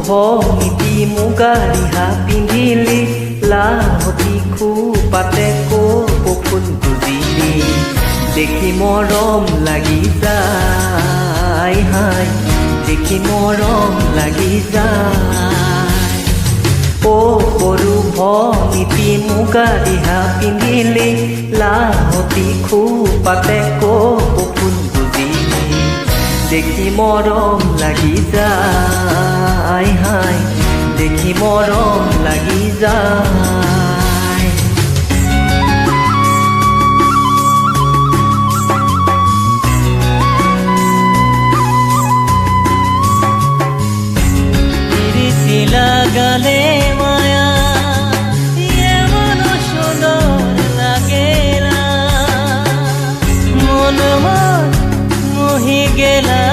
নীতি মুগা ৰিহা পিন্ধিলি লাহতি খোপাতে কপৌ ফুল গুজিলি দেখি মৰম লাগি যায় হাই দেখি মৰম লাগি যায় অ সৰু নীতি মুগা ৰিহা পিন্ধিলি লাহতি খোপাতে কপৌ ফুল গুজিলি দেখি মৰম লাগি যায় হাই দেখি মৰম লাগি যায় পিৰিতি লাগালে মায়া এমন সুন্দৰ লাগেলা মন মোহি গেলা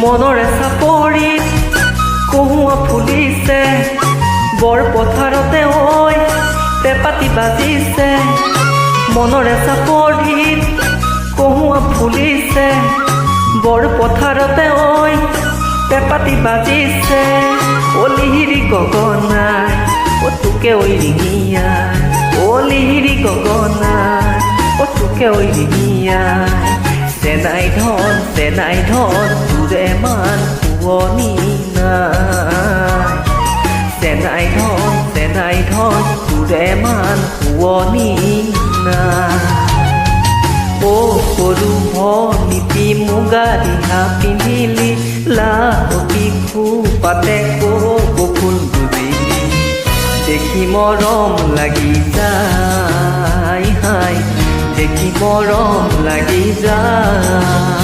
মনৰে চাপৰিত কহুৱা ফুলিছে বৰ পথাৰতে ঐ পেপাতি বাজিছে মনৰে চাপৰিত কহুৱা ফুলিছে বৰ পথাৰতে ঐ পেপাতি বাজিছে অলিহিৰি গগনাই অ তোকে ঐ ৰিঙিয়াই অলিহিৰি গগনাই অ তোকে ঐ ৰিঙিয়াই চেনাই ধন তোৰে মান শুৱনি নাই চেনাই ধন তোৰে মান শুৱনি নাই অ সৰু নীতি মুগা ৰিহা পিন্ধিলি লাহতি খোপাতে কপৌ ফুল গুজিলি দেখি মৰম লাগি যায় হাই দেখি মৰম লাগি যায়